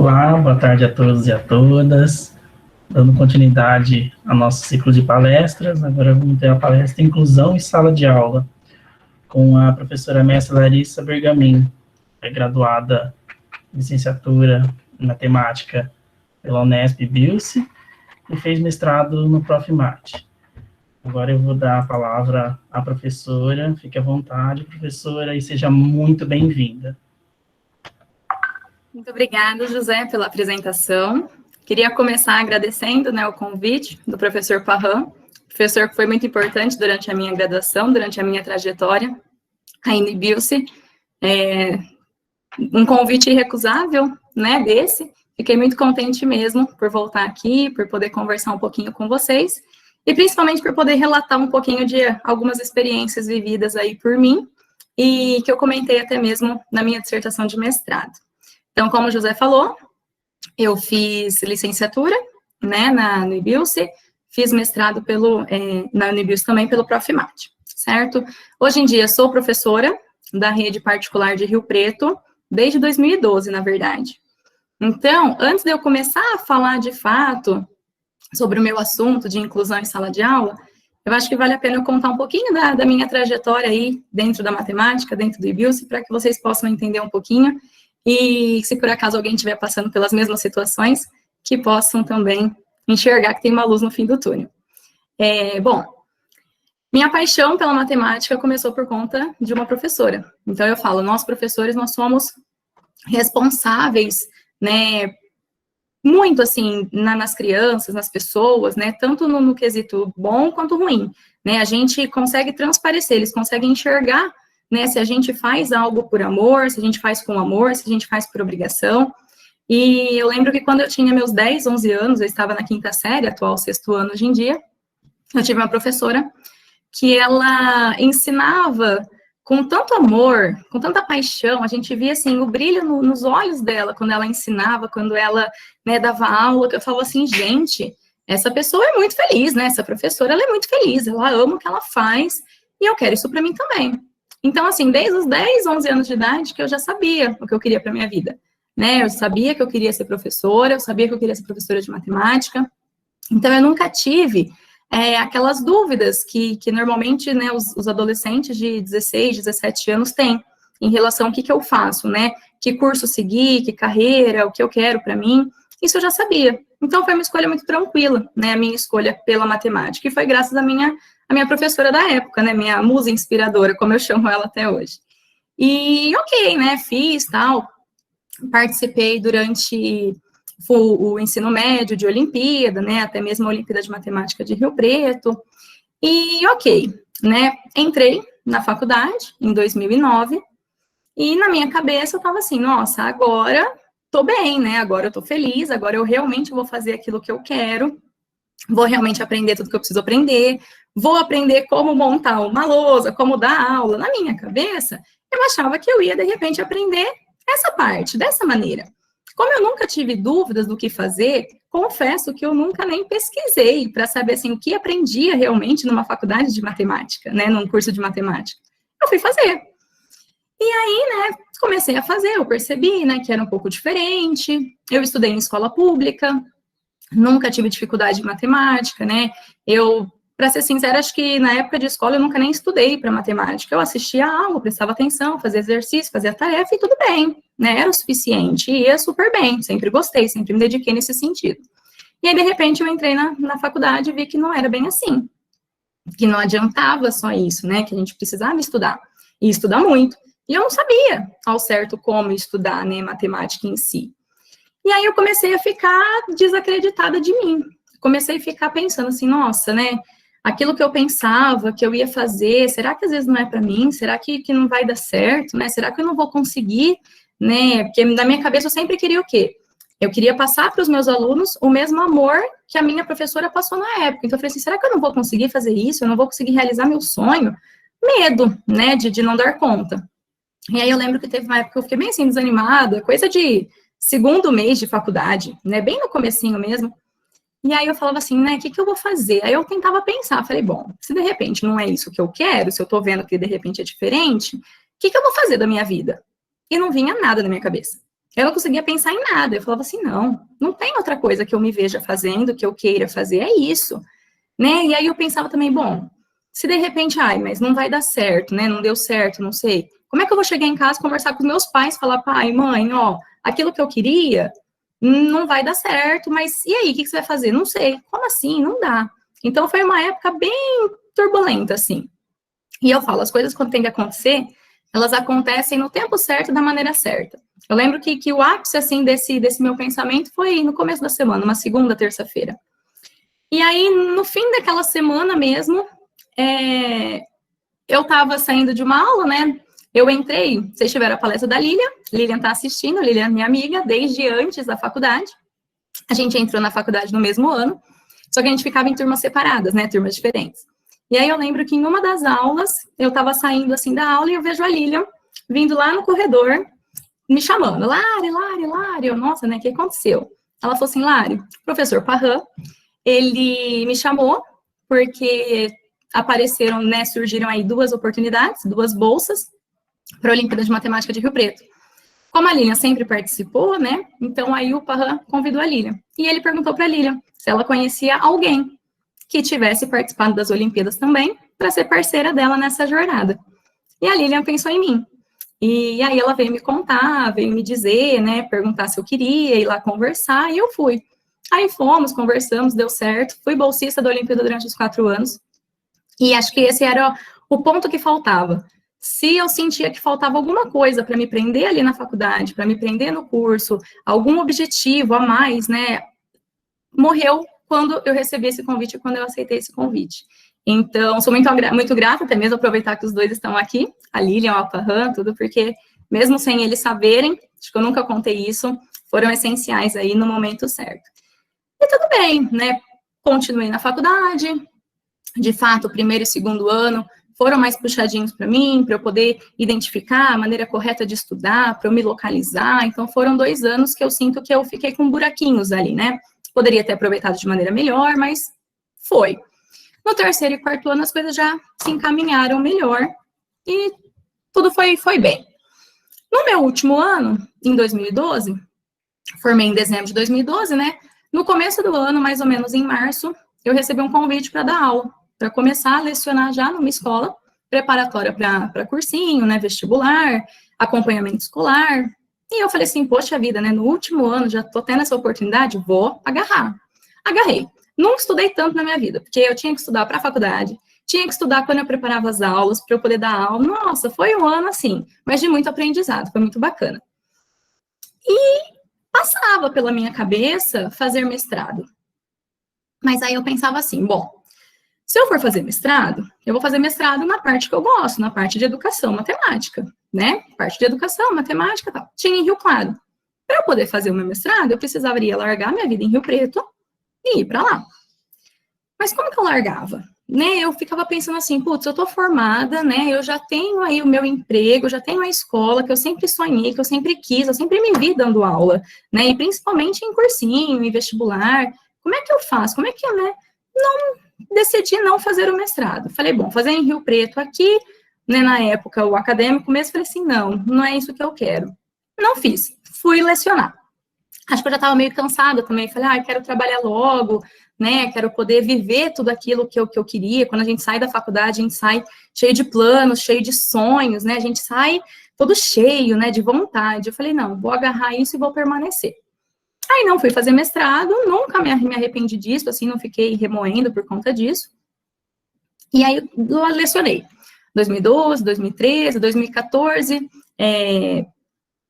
Olá, boa tarde a todos e a todas. Dando continuidade ao nosso ciclo de palestras, agora vamos ter a palestra Inclusão em Sala de Aula, com a professora mestra Larissa Bergamin, é graduada em licenciatura em Matemática pela Unesp Bilce e fez mestrado no Profimate. Agora eu vou dar a palavra à professora, fique à vontade, professora, e seja muito bem-vinda. Muito obrigada, José, pela apresentação. Queria começar agradecendo, o convite do professor Parran, professor que foi muito importante durante a minha graduação, durante a minha trajetória, ainda em Bilce. Um convite irrecusável, desse. Fiquei muito contente mesmo por voltar aqui, por poder conversar um pouquinho com vocês, e principalmente por poder relatar um pouquinho de algumas experiências vividas aí por mim, e que eu comentei até mesmo na minha dissertação de mestrado. Então, como o José falou, eu fiz licenciatura, na Unibilce, fiz mestrado na Unibilce também pelo Profimate, certo? Hoje em dia, sou professora da rede particular de Rio Preto, desde 2012, na verdade. Então, antes de eu começar a falar de fato sobre o meu assunto de inclusão em sala de aula, eu acho que vale a pena eu contar um pouquinho da minha trajetória aí dentro da matemática, dentro do IBILCE, para que vocês possam entender um pouquinho. E se por acaso alguém estiver passando pelas mesmas situações, que possam também enxergar que tem uma luz no fim do túnel. Bom, minha paixão pela matemática começou por conta de uma professora. Então eu falo, nós professores, nós somos responsáveis, muito assim, nas crianças, nas pessoas, tanto no quesito bom quanto ruim. A gente consegue transparecer, eles conseguem enxergar se a gente faz algo por amor, se a gente faz com amor, se a gente faz por obrigação. E eu lembro que quando eu tinha meus 10, 11 anos, eu estava na quinta série, atual sexto ano hoje em dia, eu tive uma professora que ela ensinava com tanto amor, com tanta paixão, a gente via, assim, o brilho nos olhos dela, quando ela ensinava, quando ela, dava aula, que eu falava assim, gente, essa pessoa é muito feliz, essa professora, ela é muito feliz, ela ama o que ela faz, e eu quero isso para mim também. Então, assim, desde os 10, 11 anos de idade, que eu já sabia o que eu queria para minha vida, Eu sabia que eu queria ser professora, eu sabia que eu queria ser professora de matemática, então eu nunca tive aquelas dúvidas que normalmente, os adolescentes de 16, 17 anos têm em relação ao que eu faço, Que curso seguir, que carreira, o que eu quero para mim, isso eu já sabia. Então, foi uma escolha muito tranquila, a minha escolha pela matemática, e foi graças à minha professora da época, minha musa inspiradora, como eu chamo ela até hoje. E, ok, fiz, tal, participei durante o ensino médio de Olimpíada, até mesmo a Olimpíada de Matemática de Rio Preto, e, ok, entrei na faculdade em 2009, e na minha cabeça eu estava assim, nossa, agora tô bem, agora eu tô feliz, agora eu realmente vou fazer aquilo que eu quero, vou realmente aprender tudo que eu preciso aprender, vou aprender como montar uma lousa, como dar aula. Na minha cabeça, eu achava que eu ia, de repente, aprender essa parte, dessa maneira. Como eu nunca tive dúvidas do que fazer, confesso que eu nunca nem pesquisei para saber, assim, o que aprendia realmente numa faculdade de matemática, num curso de matemática. Eu fui fazer. E aí, comecei a fazer, eu percebi, que era um pouco diferente. Eu estudei em escola pública, nunca tive dificuldade em matemática, Eu, para ser sincera, acho que na época de escola eu nunca nem estudei para matemática. Eu assistia a aula, prestava atenção, fazia exercício, fazia tarefa e tudo bem, Era o suficiente, e ia super bem, sempre gostei, sempre me dediquei nesse sentido. E aí, de repente, eu entrei na faculdade e vi que não era bem assim, que não adiantava só isso, que a gente precisava estudar, e estudar muito. E eu não sabia ao certo como estudar, matemática em si. E aí eu comecei a ficar desacreditada de mim. Comecei a ficar pensando assim, nossa, aquilo que eu pensava que eu ia fazer, será que às vezes não é para mim? Será que não vai dar certo, Será que eu não vou conseguir, Porque na minha cabeça eu sempre queria o quê? Eu queria passar para os meus alunos o mesmo amor que a minha professora passou na época. Então eu falei assim, será que eu não vou conseguir fazer isso? Eu não vou conseguir realizar meu sonho? Medo, de não dar conta. E aí eu lembro que teve uma época que eu fiquei bem assim, desanimada, coisa de segundo mês de faculdade, bem no comecinho mesmo, e aí eu falava assim, o que eu vou fazer? Aí eu tentava pensar, falei, bom, se de repente não é isso que eu quero, se eu tô vendo que de repente é diferente, o que eu vou fazer da minha vida? E não vinha nada na minha cabeça, Eu não conseguia pensar em nada. Eu falava assim, não tem outra coisa que eu me veja fazendo, que eu queira fazer, é isso, né? E aí eu pensava também, bom, se de repente, mas não vai dar certo, né? Não deu certo, não sei. Como é que eu vou chegar em casa, conversar com os meus pais, falar, pai, mãe, ó, aquilo que eu queria não vai dar certo, mas e aí, o que você vai fazer? Não sei. Como assim? Não dá. Então foi uma época bem turbulenta, assim. E eu falo, as coisas quando tem que acontecer, elas acontecem no tempo certo, da maneira certa. Eu lembro que o ápice, assim, desse meu pensamento foi no começo da semana, uma segunda, terça-feira. E aí, no fim daquela semana mesmo, eu estava saindo de uma aula, né? Eu entrei, vocês tiveram a palestra da Lilian está assistindo, Lilian é minha amiga, desde antes da faculdade. A gente entrou na faculdade no mesmo ano, só que a gente ficava em turmas separadas, né? Turmas diferentes. E aí eu lembro que em uma das aulas, eu estava saindo assim da aula e eu vejo a Lilian vindo lá no corredor, me chamando, Lari, eu, nossa, né, o que aconteceu? Ela falou assim, Lari, professor Parran, ele me chamou porque apareceram, né, surgiram aí 2 oportunidades, 2 bolsas para a Olimpíada de Matemática de Rio Preto. Como a Lilian sempre participou, né, então aí o Parran convidou a Lilian. E ele perguntou para a Lilian se ela conhecia alguém que tivesse participado das Olimpíadas também, para ser parceira dela nessa jornada. E a Lilian pensou em mim. E aí ela veio me contar, veio me dizer, né, perguntar se eu queria ir lá conversar, e eu fui. Aí fomos, conversamos, deu certo, fui bolsista da Olimpíada durante os 4 anos, e acho que esse era o ponto que faltava. Se eu sentia que faltava alguma coisa para me prender ali na faculdade, para me prender no curso, algum objetivo a mais, né, morreu quando eu recebi esse convite, quando eu aceitei esse convite. Então, sou muito grata, até mesmo aproveitar que os 2 estão aqui, a Lilian, o Parran, tudo, porque mesmo sem eles saberem, acho que eu nunca contei isso, foram essenciais aí no momento certo. E tudo bem, né? Continuei na faculdade, de fato, o primeiro e segundo ano foram mais puxadinhos para mim, para eu poder identificar a maneira correta de estudar, para eu me localizar. Então, foram 2 anos que eu sinto que eu fiquei com buraquinhos ali, né? Poderia ter aproveitado de maneira melhor, mas foi. No terceiro e quarto ano, as coisas já se encaminharam melhor e tudo foi bem. No meu último ano, em 2012, formei em dezembro de 2012, né? No começo do ano, mais ou menos em março, eu recebi um convite para dar aula, para começar a lecionar já numa escola preparatória para cursinho, né? Vestibular, acompanhamento escolar. E eu falei assim, poxa vida, né? No último ano, já tô tendo essa oportunidade, vou agarrar. Agarrei. Nunca estudei tanto na minha vida, porque eu tinha que estudar para a faculdade, tinha que estudar quando eu preparava as aulas, para eu poder dar aula. Nossa, foi um ano assim, mas de muito aprendizado, foi muito bacana. E passava pela minha cabeça fazer mestrado. Mas aí eu pensava assim, bom, se eu for fazer mestrado, eu vou fazer mestrado na parte que eu gosto, na parte de educação, matemática, né? Parte de educação, matemática e tal. Tinha em Rio Claro. Para eu poder fazer o meu mestrado, eu precisaria largar minha vida em Rio Preto e ir para lá. Mas como que eu largava? Né, eu ficava pensando assim, putz, eu tô formada, né, eu já tenho aí o meu emprego, eu já tenho a escola que eu sempre sonhei, que eu sempre quis, eu sempre me vi dando aula, né, e principalmente em cursinho, em vestibular, como é que eu faço? Como é que eu, né, não decidi não fazer o mestrado? Falei, bom, fazer em Rio Preto aqui, né, na época, o acadêmico mesmo, falei assim, não é isso que eu quero. Não fiz, fui lecionar. Acho que eu já estava meio cansada também, falei, quero trabalhar logo, né, quero poder viver tudo aquilo que eu queria. Quando a gente sai da faculdade, a gente sai cheio de planos, cheio de sonhos, né, a gente sai todo cheio, né, de vontade. Eu falei, não, vou agarrar isso e vou permanecer. Aí não fui fazer mestrado, nunca me arrependi disso, assim, não fiquei remoendo por conta disso. E aí eu lecionei. 2012, 2013, 2014,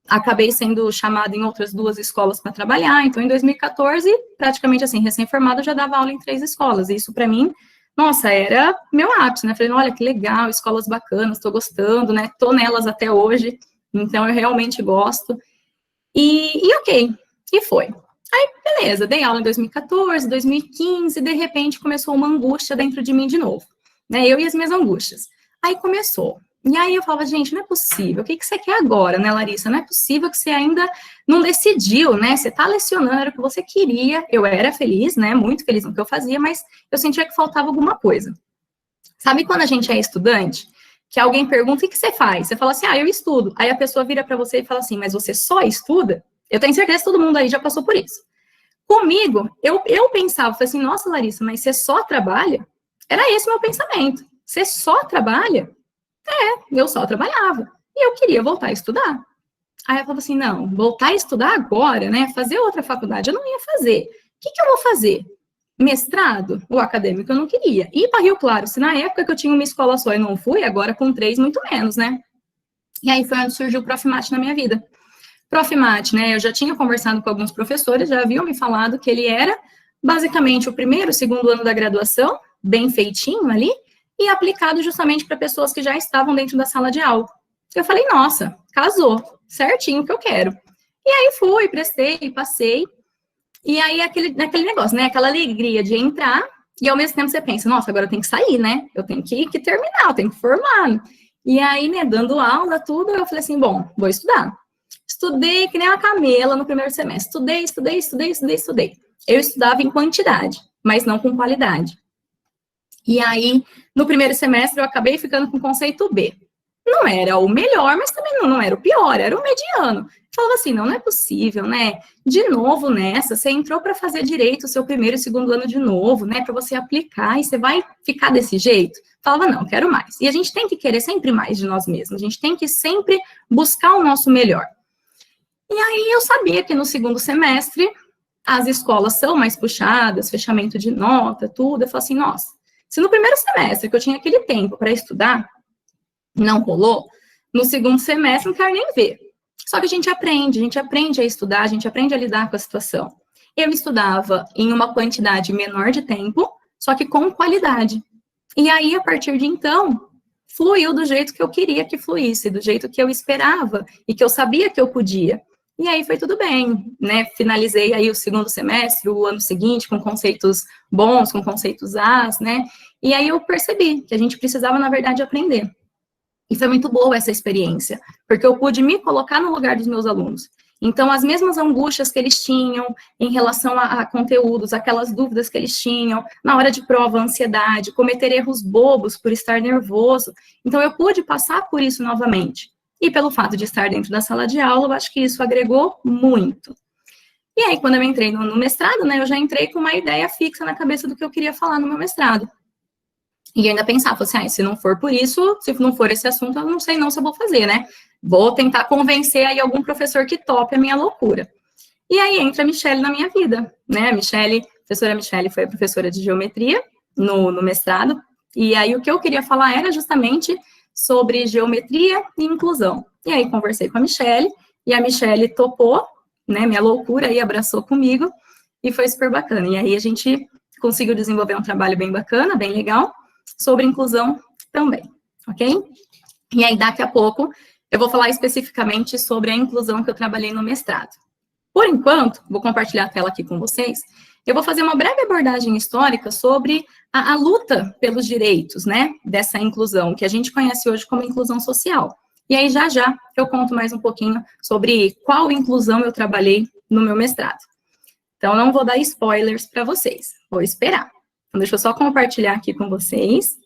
acabei sendo chamada em outras 2 escolas para trabalhar, então em 2014, praticamente assim, recém-formada, eu já dava aula em 3 escolas, e isso para mim, nossa, era meu ápice, né, falei, olha que legal, escolas bacanas, estou gostando, né, tô nelas até hoje, então eu realmente gosto, e ok, e foi. Aí, beleza, dei aula em 2014, 2015, de repente começou uma angústia dentro de mim de novo, né, eu e as minhas angústias. Aí começou. E aí eu falava, gente, não é possível, o que você quer agora, né, Larissa? Não é possível que você ainda não decidiu, né, você tá lecionando, era o que você queria, eu era feliz, né, muito feliz no que eu fazia, mas eu sentia que faltava alguma coisa. Sabe quando a gente é estudante, que alguém pergunta, o que você faz? Você fala assim, eu estudo. Aí a pessoa vira para você e fala assim, mas você só estuda? Eu tenho certeza que todo mundo aí já passou por isso. Comigo, eu pensava, falei assim, nossa, Larissa, mas você só trabalha? Era esse o meu pensamento. Você só trabalha? Eu só trabalhava. E eu queria voltar a estudar. Aí eu falava assim, não, voltar a estudar agora, né? Fazer outra faculdade, eu não ia fazer. O que eu vou fazer? Mestrado? O acadêmico eu não queria. Ir para Rio Claro, se na época que eu tinha uma escola só e não fui, agora com 3, muito menos, né? E aí foi onde surgiu o Profimate na minha vida. Profimate, né? Eu já tinha conversado com alguns professores, já haviam me falado que ele era basicamente o primeiro, segundo ano da graduação, bem feitinho ali, e aplicado justamente para pessoas que já estavam dentro da sala de aula. Eu falei, nossa, casou, certinho o que eu quero. E aí fui, prestei, passei, e aí aquele negócio, né? Aquela alegria de entrar, e ao mesmo tempo você pensa, nossa, agora eu tenho que sair, né? Eu tenho que terminar, eu tenho que formar. E aí, né, dando aula, tudo, eu falei assim, bom, vou estudar. Estudei que nem uma camela no primeiro semestre. Estudei. Eu estudava em quantidade, mas não com qualidade. E aí, no primeiro semestre, eu acabei ficando com conceito B. Não era o melhor, mas também não era o pior, era o mediano. Eu falava assim, não é possível, né? De novo nessa, você entrou para fazer direito o seu primeiro e segundo ano de novo, né? Para você aplicar e você vai ficar desse jeito? Falava, não, quero mais. E a gente tem que querer sempre mais de nós mesmos, a gente tem que sempre buscar o nosso melhor. E aí eu sabia que no segundo semestre as escolas são mais puxadas, fechamento de nota, tudo. Eu falei assim, nossa, se no primeiro semestre que eu tinha aquele tempo para estudar, não rolou, no segundo semestre não quero nem ver. Só que a gente aprende a estudar, a gente aprende a lidar com a situação. Eu estudava em uma quantidade menor de tempo, só que com qualidade. E aí, a partir de então, fluiu do jeito que eu queria que fluísse, do jeito que eu esperava e que eu sabia que eu podia. E aí foi tudo bem, né? Finalizei aí o segundo semestre, o ano seguinte, com conceitos bons, com conceitos As, né? E aí eu percebi que a gente precisava, na verdade, aprender. E foi muito boa essa experiência, porque eu pude me colocar no lugar dos meus alunos. Então, as mesmas angústias que eles tinham em relação a conteúdos, aquelas dúvidas que eles tinham, na hora de prova, ansiedade, cometer erros bobos por estar nervoso. Então, eu pude passar por isso novamente. E pelo fato de estar dentro da sala de aula, eu acho que isso agregou muito. E aí, quando eu entrei no mestrado, né, eu já entrei com uma ideia fixa na cabeça do que eu queria falar no meu mestrado. E ainda pensava, assim, se não for por isso, se não for esse assunto, eu não sei não se eu vou fazer, né? Vou tentar convencer aí algum professor que tope a minha loucura. E aí entra a Michele na minha vida, né? A professora Michele foi a professora de geometria no mestrado. E aí o que eu queria falar era justamente sobre geometria e inclusão. E aí conversei com a Michele, e a Michele topou, né? Minha loucura aí, abraçou comigo, e foi super bacana. E aí a gente conseguiu desenvolver um trabalho bem bacana, bem legal, sobre inclusão também, ok? E aí, daqui a pouco, eu vou falar especificamente sobre a inclusão que eu trabalhei no mestrado. Por enquanto, vou compartilhar a tela aqui com vocês, eu vou fazer uma breve abordagem histórica sobre a luta pelos direitos, né, dessa inclusão, que a gente conhece hoje como inclusão social. E aí, já eu conto mais um pouquinho sobre qual inclusão eu trabalhei no meu mestrado. Então, não vou dar spoilers para vocês, vou esperar. Então, deixa eu só compartilhar aqui com vocês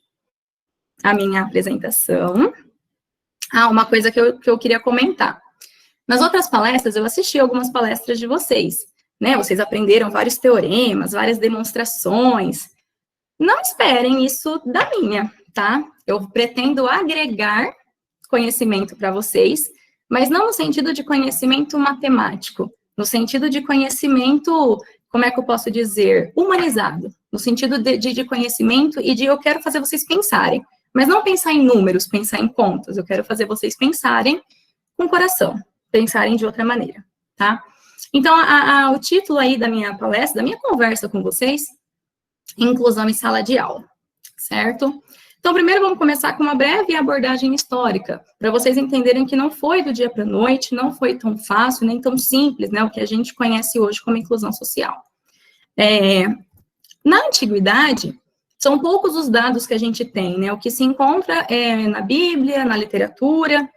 a minha apresentação. Uma coisa que eu queria comentar. Nas outras palestras, eu assisti algumas palestras de vocês, né? Vocês aprenderam vários teoremas, várias demonstrações. Não esperem isso da minha, tá? Eu pretendo agregar conhecimento para vocês, mas não no sentido de conhecimento matemático, no sentido de conhecimento, como é que eu posso dizer, humanizado, no sentido de conhecimento e de eu quero fazer vocês pensarem, mas não pensar em números, pensar em contas, eu quero fazer vocês pensarem com o coração, pensarem de outra maneira, tá? Então, o título aí da minha palestra, da minha conversa com vocês, inclusão em sala de aula, certo? Então, primeiro vamos começar com uma breve abordagem histórica, para vocês entenderem que não foi do dia para a noite, não foi tão fácil, nem tão simples, né, o que a gente conhece hoje como inclusão social. Na antiguidade, são poucos os dados que a gente tem, né, o que se encontra na Bíblia, na literatura,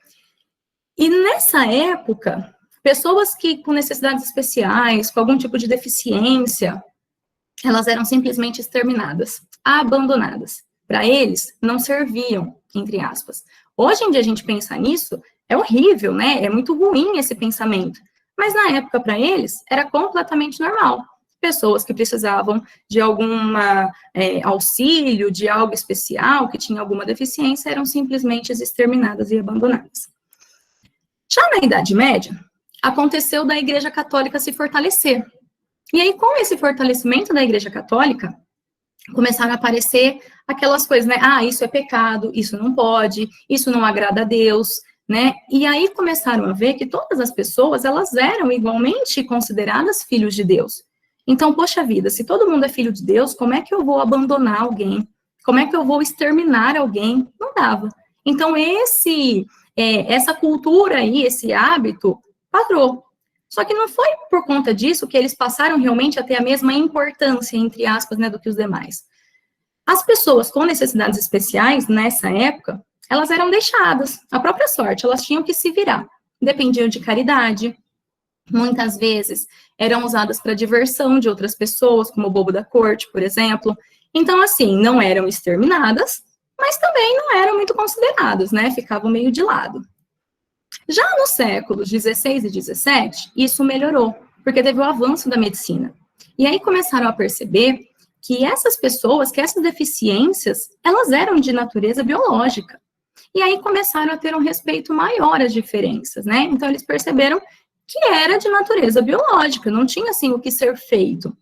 e nessa época, pessoas que com necessidades especiais, com algum tipo de deficiência, elas eram simplesmente exterminadas, abandonadas. Para eles, não serviam, entre aspas. Hoje em dia, a gente pensar nisso, é horrível, né? É muito ruim esse pensamento. Mas na época, para eles, era completamente normal. Pessoas que precisavam de alguma auxílio, de algo especial, que tinha alguma deficiência, eram simplesmente exterminadas e abandonadas. Já na Idade Média, aconteceu da Igreja Católica se fortalecer. E aí, com esse fortalecimento da Igreja Católica, começaram a aparecer aquelas coisas, né? Ah, isso é pecado, isso não pode, isso não agrada a Deus, né? E aí começaram a ver que todas as pessoas, elas eram igualmente consideradas filhos de Deus. Então, poxa vida, se todo mundo é filho de Deus, como é que eu vou abandonar alguém? Como é que eu vou exterminar alguém? Não dava. Então, essa cultura aí, esse hábito, parou. Só que não foi por conta disso que eles passaram realmente a ter a mesma importância, entre aspas, né, do que os demais. As pessoas com necessidades especiais, nessa época, elas eram deixadas, à própria sorte, elas tinham que se virar. Dependiam de caridade, muitas vezes eram usadas para diversão de outras pessoas, como o bobo da corte, por exemplo. Então, assim, não eram exterminadas, mas também não eram muito consideradas, né? Ficavam meio de lado. Já nos séculos 16 e 17, isso melhorou, porque teve o avanço da medicina. E aí começaram a perceber que essas pessoas, que essas deficiências, elas eram de natureza biológica. E aí começaram a ter um respeito maior às diferenças, né? Então eles perceberam que era de natureza biológica, não tinha assim o que ser feito.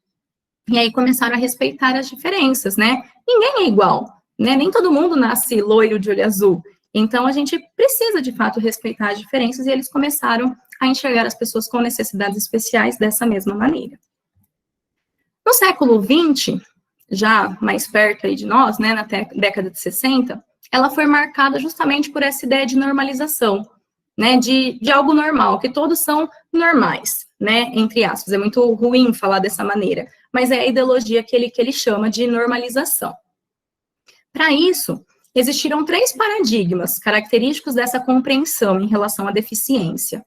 E aí começaram a respeitar as diferenças, né? Ninguém é igual, né? Nem todo mundo nasce loiro de olho azul. Então a gente precisa de fato respeitar as diferenças e eles começaram a enxergar as pessoas com necessidades especiais dessa mesma maneira. No século XX, já mais perto aí de nós, né, na década de 60, ela foi marcada justamente por essa ideia de normalização, né, de algo normal, que todos são normais, né, entre aspas. É muito ruim falar dessa maneira, mas é a ideologia que ele chama de normalização. Para isso, existiram 3 paradigmas característicos dessa compreensão em relação à deficiência.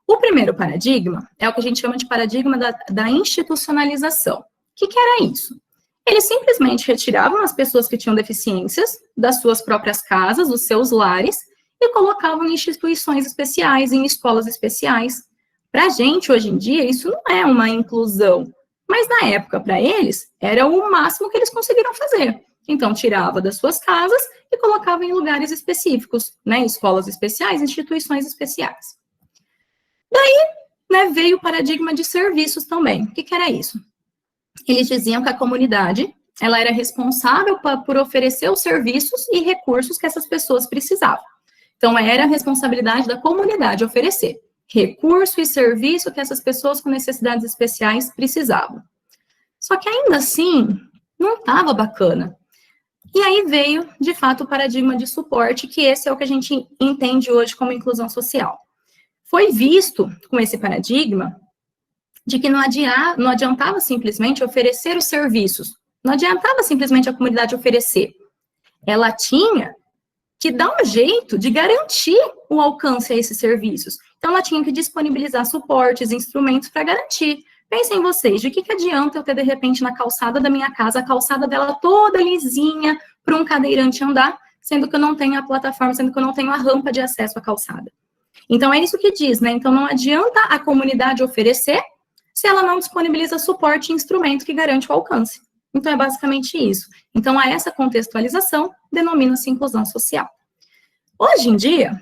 O primeiro paradigma é o que a gente chama de paradigma da institucionalização. O que era isso? Eles simplesmente retiravam as pessoas que tinham deficiências das suas próprias casas, dos seus lares, e colocavam em instituições especiais, em escolas especiais. Para a gente, hoje em dia, isso não é uma inclusão, mas na época, para eles, era o máximo que eles conseguiram fazer. Então, tirava das suas casas e colocava em lugares específicos, né, escolas especiais, instituições especiais. Daí, né, veio o paradigma de serviços também. O que era isso? Eles diziam que a comunidade, ela era responsável por oferecer os serviços e recursos que essas pessoas precisavam. Então, era a responsabilidade da comunidade oferecer recurso e serviço que essas pessoas com necessidades especiais precisavam. Só que ainda assim, não estava bacana. E aí veio, de fato, o paradigma de suporte, que esse é o que a gente entende hoje como inclusão social. Foi visto, com esse paradigma, de que não adiantava simplesmente oferecer os serviços, não adiantava simplesmente a comunidade oferecer. Ela tinha que dar um jeito de garantir o alcance a esses serviços. Então, ela tinha que disponibilizar suportes, instrumentos para garantir. Pensem vocês, de que adianta eu ter, de repente, na calçada da minha casa, a calçada dela toda lisinha, para um cadeirante andar, sendo que eu não tenho a plataforma, sendo que eu não tenho a rampa de acesso à calçada. Então, é isso que diz, né? Então, não adianta a comunidade oferecer se ela não disponibiliza suporte e instrumento que garante o alcance. Então, é basicamente isso. Então, a essa contextualização denomina-se inclusão social. Hoje em dia,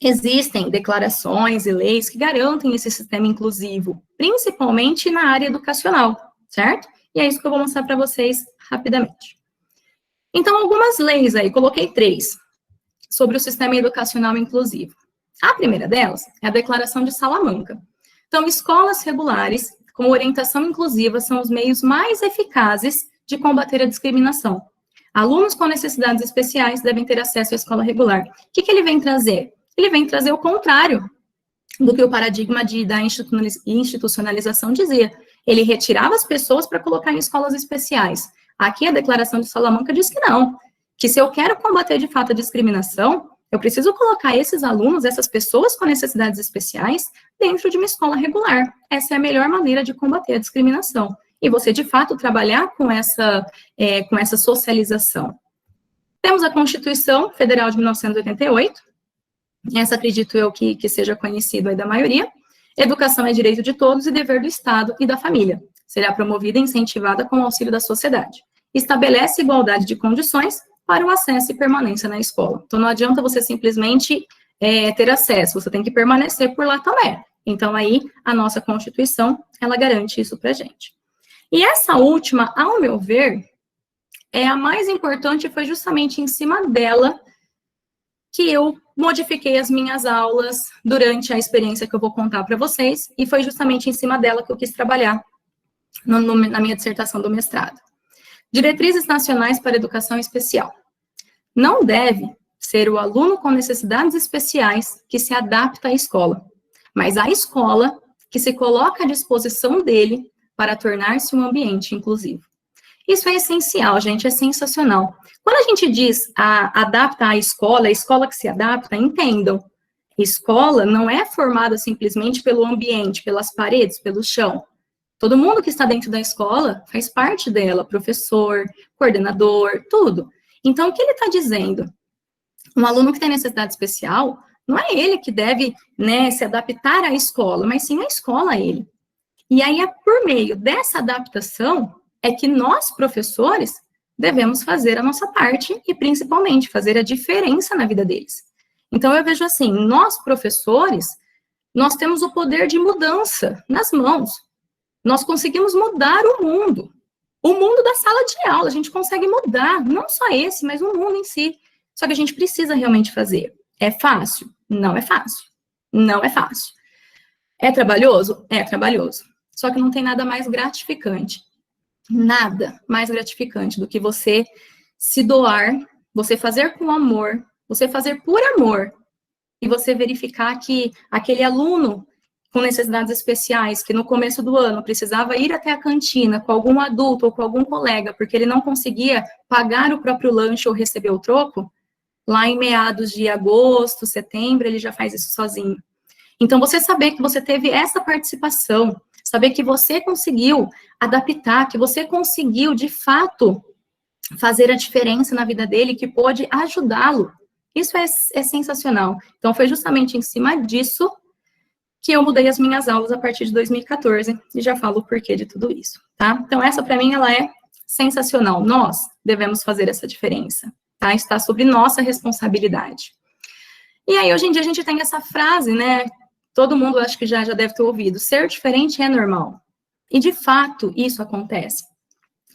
existem declarações e leis que garantem esse sistema inclusivo, principalmente na área educacional, certo? E é isso que eu vou mostrar para vocês rapidamente. Então, algumas leis aí, coloquei 3, sobre o sistema educacional inclusivo. A primeira delas é a Declaração de Salamanca. Então, escolas regulares com orientação inclusiva são os meios mais eficazes de combater a discriminação. Alunos com necessidades especiais devem ter acesso à escola regular. O que ele vem trazer? Ele vem trazer o contrário do que o paradigma da institucionalização dizia. Ele retirava as pessoas para colocar em escolas especiais. Aqui a Declaração de Salamanca diz que não, que se eu quero combater de fato a discriminação, eu preciso colocar esses alunos, essas pessoas com necessidades especiais, dentro de uma escola regular. Essa é a melhor maneira de combater a discriminação. E você, de fato, trabalhar com essa socialização. Temos a Constituição Federal de 1988, essa acredito eu que seja conhecida aí da maioria. Educação é direito de todos e dever do Estado e da família. Será promovida e incentivada com o auxílio da sociedade. Estabelece igualdade de condições para o acesso e permanência na escola. Então, não adianta você simplesmente ter acesso, você tem que permanecer por lá também. Então, aí, a nossa Constituição, ela garante isso para a gente. E essa última, ao meu ver, é a mais importante, foi justamente em cima dela que eu modifiquei as minhas aulas durante a experiência que eu vou contar para vocês, e foi justamente em cima dela que eu quis trabalhar na minha dissertação do mestrado. Diretrizes nacionais para educação especial. Não deve ser o aluno com necessidades especiais que se adapta à escola, mas a escola que se coloca à disposição dele para tornar-se um ambiente inclusivo. Isso é essencial, gente, é sensacional. Quando a gente diz adapta a escola que se adapta, entendam, escola não é formada simplesmente pelo ambiente, pelas paredes, pelo chão. Todo mundo que está dentro da escola faz parte dela, professor, coordenador, tudo. Então, o que ele está dizendo? Um aluno que tem necessidade especial, não é ele que deve, né, se adaptar à escola, mas sim a escola a ele. E aí, é por meio dessa adaptação, é que nós, professores, devemos fazer a nossa parte e, principalmente, fazer a diferença na vida deles. Então, eu vejo assim, nós, professores, nós temos o poder de mudança nas mãos. Nós conseguimos mudar o mundo da sala de aula, a gente consegue mudar, não só esse, mas o mundo em si. Só que a gente precisa realmente fazer. É fácil? Não é fácil. Não é fácil. É trabalhoso? É trabalhoso. Só que não tem nada mais gratificante. Nada mais gratificante do que você se doar, você fazer com amor, você fazer por amor, e você verificar que aquele aluno com necessidades especiais, que no começo do ano precisava ir até a cantina com algum adulto ou com algum colega, porque ele não conseguia pagar o próprio lanche ou receber o troco, lá em meados de agosto, setembro, ele já faz isso sozinho. Então, você saber que você teve essa participação, saber que você conseguiu adaptar, que você conseguiu, de fato, fazer a diferença na vida dele, que pôde ajudá-lo, isso é sensacional. Então, foi justamente em cima disso que eu mudei as minhas aulas a partir de 2014, e já falo o porquê de tudo isso, tá? Então, essa, para mim, ela é sensacional. Nós devemos fazer essa diferença, tá? Está sobre nossa responsabilidade. E aí, hoje em dia, a gente tem essa frase, né? Todo mundo, acho que já deve ter ouvido. Ser diferente é normal. E, de fato, isso acontece.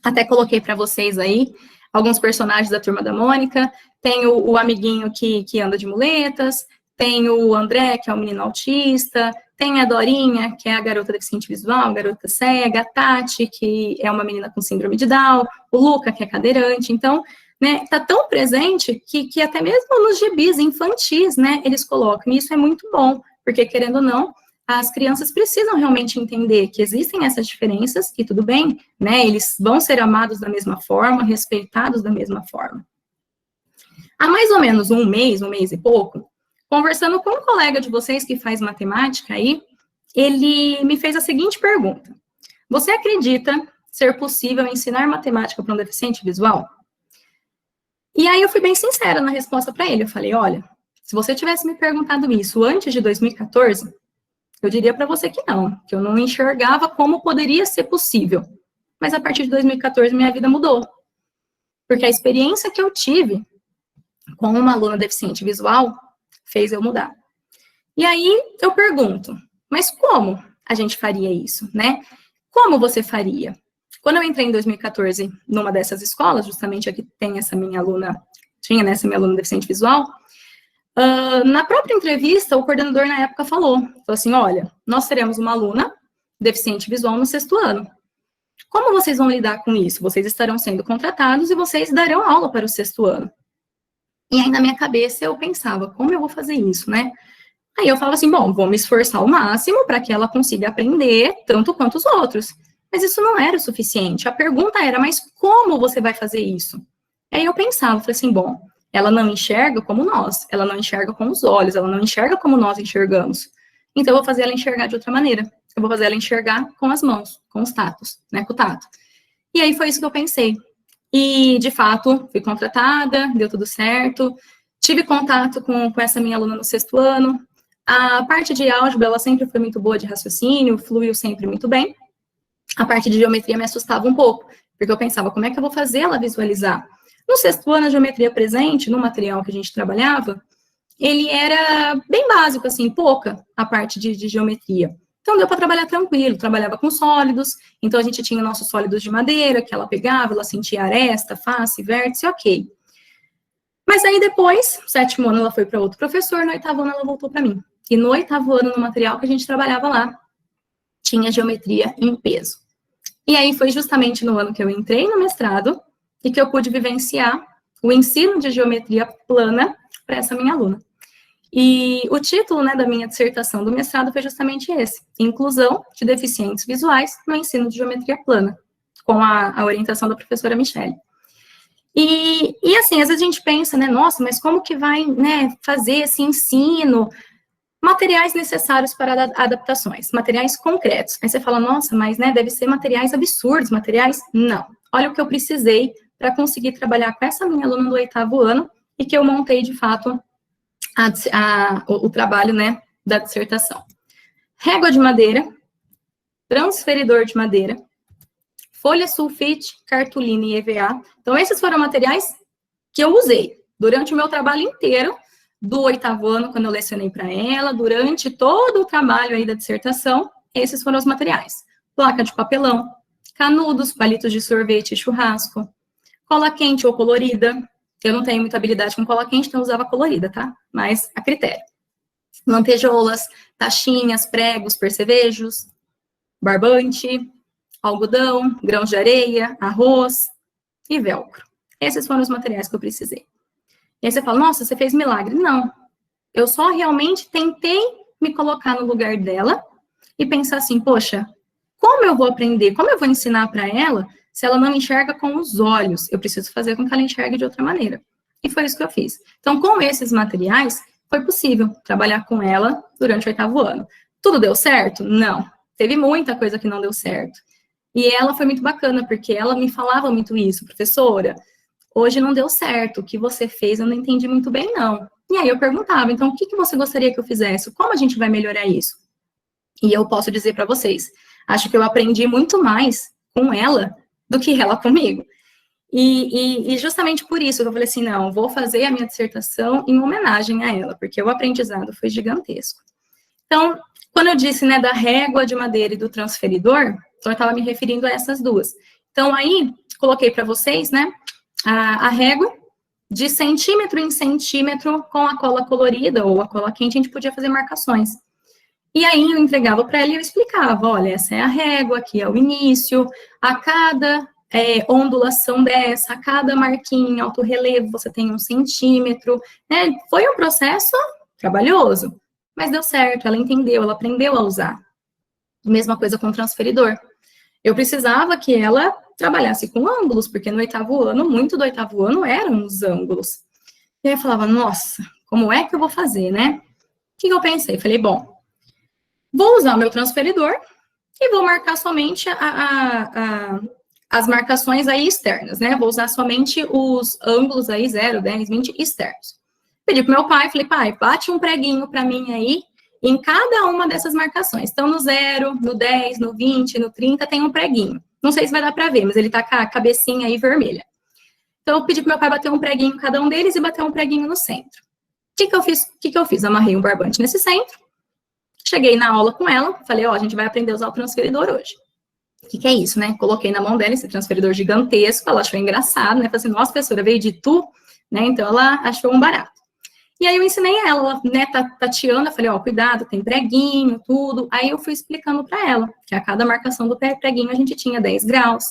Até coloquei para vocês aí alguns personagens da Turma da Mônica. Tem o amiguinho que anda de muletas. Tem o André, que é o menino autista. Tem a Dorinha, que é a garota deficiente visual, garota cega. A Tati, que é uma menina com síndrome de Down. O Luca, que é cadeirante. Então, né, tá tão presente que até mesmo nos gibis infantis, né, eles colocam. E isso é muito bom, porque, querendo ou não, as crianças precisam realmente entender que existem essas diferenças, e tudo bem, né, eles vão ser amados da mesma forma, respeitados da mesma forma. Há mais ou menos um mês e pouco, conversando com um colega de vocês que faz matemática aí, ele me fez a seguinte pergunta: você acredita ser possível ensinar matemática para um deficiente visual? E aí eu fui bem sincera na resposta para ele, eu falei, olha, se você tivesse me perguntado isso antes de 2014, eu diria para você que eu não enxergava como poderia ser possível. Mas a partir de 2014, minha vida mudou. Porque a experiência que eu tive com uma aluna deficiente visual fez eu mudar. E aí eu pergunto, mas como a gente faria isso, né? Como você faria? Quando eu entrei em 2014 numa dessas escolas, justamente aqui tem essa minha aluna, tinha essa minha aluna deficiente visual, na própria entrevista, o coordenador na época falou assim, olha, nós teremos uma aluna deficiente visual no 6º ano. Como vocês vão lidar com isso? Vocês estarão sendo contratados e vocês darão aula para o 6º ano. E aí, na minha cabeça, eu pensava, como eu vou fazer isso, né? Aí eu falava assim, bom, vou me esforçar ao máximo para que ela consiga aprender tanto quanto os outros. Mas isso não era o suficiente. A pergunta era, mas como você vai fazer isso? Aí eu pensava, falei assim, bom, ela não enxerga como nós, ela não enxerga com os olhos, ela não enxerga como nós enxergamos. Então, eu vou fazer ela enxergar de outra maneira. Eu vou fazer ela enxergar com as mãos, com os tatos, né, com o tato. E aí foi isso que eu pensei. E, de fato, fui contratada, deu tudo certo. Tive contato com essa minha aluna no 6º ano. A parte de álgebra, ela sempre foi muito boa de raciocínio, fluiu sempre muito bem. A parte de geometria me assustava um pouco, porque eu pensava, como é que eu vou fazer ela visualizar? No sexto ano, a geometria presente, no material que a gente trabalhava, ele era bem básico, assim, pouca a parte de geometria. Então, deu para trabalhar tranquilo, trabalhava com sólidos, então a gente tinha nossos sólidos de madeira, que ela pegava, ela sentia aresta, face, vértice, ok. Mas aí depois, no sétimo ano ela foi para outro professor, no oitavo ano ela voltou para mim. E no oitavo ano, no material que a gente trabalhava lá, tinha geometria em peso. E aí foi justamente no ano que eu entrei no mestrado e que eu pude vivenciar o ensino de geometria plana para essa minha aluna. E o título, né, da minha dissertação do mestrado foi justamente esse: Inclusão de deficientes visuais no ensino de geometria plana, com a orientação da professora Michele. E assim, às vezes a gente pensa, né, nossa, mas como que vai, né, fazer esse ensino? Materiais necessários para adaptações, materiais concretos. Aí você fala, nossa, mas, né, deve ser materiais absurdos, materiais... Não. Olha o que eu precisei para conseguir trabalhar com essa minha aluna do oitavo ano e que eu montei, de fato, o trabalho, né, da dissertação. Régua de madeira, transferidor de madeira, folha sulfite, cartolina e EVA. Então, esses foram materiais que eu usei durante o meu trabalho inteiro, do oitavo ano, quando eu lecionei para ela, durante todo o trabalho aí da dissertação, esses foram os materiais. Placa de papelão, canudos, palitos de sorvete e churrasco, cola quente ou colorida. Eu não tenho muita habilidade com cola quente, então eu usava colorida, tá? Mas a critério. Lantejoulas, taxinhas, pregos, percevejos, barbante, algodão, grãos de areia, arroz e velcro. Esses foram os materiais que eu precisei. E aí você fala, nossa, você fez milagre. Não, eu só realmente tentei me colocar no lugar dela e pensar assim, poxa, como eu vou aprender, como eu vou ensinar para ela se ela não enxerga com os olhos? Eu preciso fazer com que ela enxergue de outra maneira. E foi isso que eu fiz. Então, com esses materiais, foi possível trabalhar com ela durante o oitavo ano. Tudo deu certo? Não. Teve muita coisa que não deu certo. E ela foi muito bacana, porque ela me falava muito isso, professora, hoje não deu certo, o que você fez eu não entendi muito bem, não. E aí eu perguntava, então, o que você gostaria que eu fizesse? Como a gente vai melhorar isso? E eu posso dizer para vocês, acho que eu aprendi muito mais com ela do que ela comigo. E justamente por isso eu falei assim, não, vou fazer a minha dissertação em homenagem a ela, porque o aprendizado foi gigantesco. Então, quando eu disse, né, da régua de madeira e do transferidor, então eu estava me referindo a essas duas. Então, aí, coloquei para vocês, né, a régua, de centímetro em centímetro, com a cola colorida ou a cola quente, a gente podia fazer marcações. E aí eu entregava para ela e eu explicava, olha, essa é a régua, aqui é o início, a cada ondulação dessa, a cada marquinha em alto relevo, você tem 1 centímetro, né? Foi um processo trabalhoso, mas deu certo, ela entendeu, ela aprendeu a usar. Mesma coisa com o transferidor. Eu precisava que ela trabalhasse com ângulos, porque no oitavo ano, muito do oitavo ano eram os ângulos. E aí eu falava, nossa, como é que eu vou fazer, né? O que eu pensei? Falei, bom, vou usar o meu transferidor e vou marcar somente as marcações aí externas, né? Vou usar somente os ângulos aí 0, 10, 20 externos. Pedi pro meu pai, falei, pai, bate um preguinho para mim aí em cada uma dessas marcações. Então, no 0, no 10, no 20, no 30, tem um preguinho. Não sei se vai dar para ver, mas ele tá com a cabecinha aí vermelha. Então, eu pedi pro meu pai bater um preguinho em cada um deles e bater um preguinho no centro. O que eu fiz? Amarrei um barbante nesse centro, cheguei na aula com ela, falei, ó, a gente vai aprender a usar o transferidor hoje. O que é isso, né? Coloquei na mão dela esse transferidor gigantesco, ela achou engraçado, né? Falei assim, nossa, professora, veio de tu, né? Então, ela achou um barato. E aí eu ensinei ela, né, tateando, eu falei, ó, cuidado, tem preguinho, tudo. Aí eu fui explicando para ela que a cada marcação do preguinho a gente tinha 10 graus,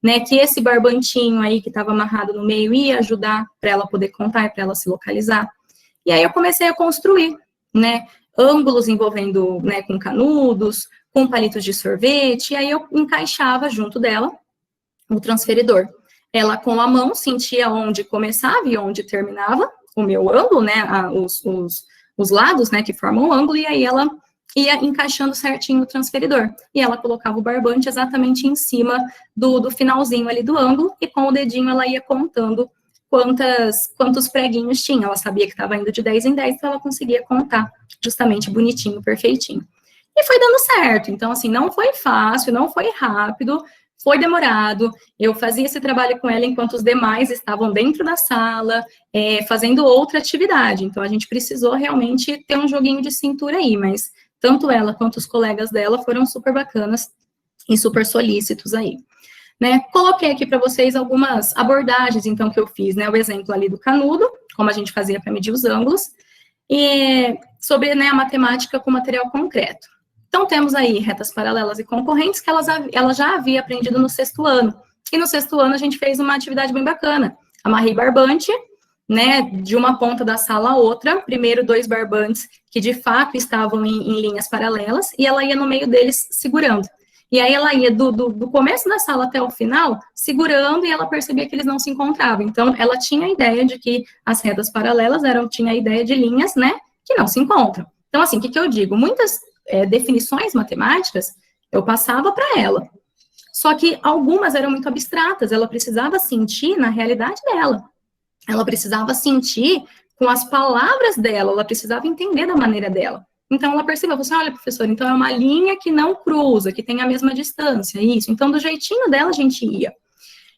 né, que esse barbantinho aí que estava amarrado no meio ia ajudar para ela poder contar e para ela se localizar. E aí eu comecei a construir, né, ângulos envolvendo, né, com canudos, com palitos de sorvete, e aí eu encaixava junto dela o transferidor. Ela com a mão sentia onde começava e onde terminava o meu ângulo, né, os lados, né, que formam o ângulo, e aí ela ia encaixando certinho o transferidor. E ela colocava o barbante exatamente em cima do finalzinho ali do ângulo, e com o dedinho ela ia contando quantos preguinhos tinha. Ela sabia que estava indo de 10 em 10, então ela conseguia contar justamente bonitinho, perfeitinho. E foi dando certo. Então, assim, não foi fácil, não foi rápido, foi demorado. Eu fazia esse trabalho com ela enquanto os demais estavam dentro da sala, fazendo outra atividade. Então, a gente precisou realmente ter um joguinho de cintura aí, mas tanto ela quanto os colegas dela foram super bacanas e super solícitos aí. Né? Coloquei aqui para vocês algumas abordagens, então, que eu fiz, né? O exemplo ali do canudo, como a gente fazia para medir os ângulos, e sobre, né, a matemática com material concreto. Então, temos aí retas paralelas e concorrentes que ela já havia aprendido no 6º ano. E no 6º ano a gente fez uma atividade bem bacana. Amarrei barbante, né, de uma ponta da sala a outra, primeiro 2 barbantes que de fato estavam em linhas paralelas, e ela ia no meio deles segurando. E aí ela ia do começo da sala até o final, segurando, e ela percebia que eles não se encontravam. Então, ela tinha a ideia de que as retas paralelas tinha a ideia de linhas, né, que não se encontram. Então, assim, o que eu digo? Muitas definições matemáticas eu passava para ela. Só que algumas eram muito abstratas, ela precisava sentir na realidade dela. Ela precisava sentir com as palavras dela, ela precisava entender da maneira dela. Então, ela percebeu, você olha, professor, então é uma linha que não cruza, que tem a mesma distância, isso. Então, do jeitinho dela, a gente ia.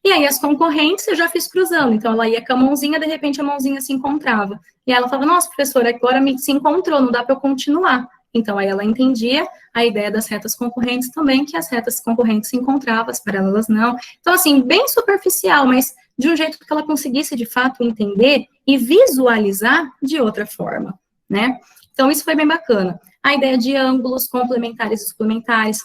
E aí, as concorrentes, eu já fiz cruzando. Então, ela ia com a mãozinha, de repente, a mãozinha se encontrava. E aí ela falava, nossa, professora, agora se encontrou, não dá para eu continuar. Então, aí ela entendia a ideia das retas concorrentes também, que as retas concorrentes se encontravam, as paralelas não. Então, assim, bem superficial, mas de um jeito que ela conseguisse, de fato, entender e visualizar de outra forma, né? Então, isso foi bem bacana. A ideia de ângulos complementares e suplementares,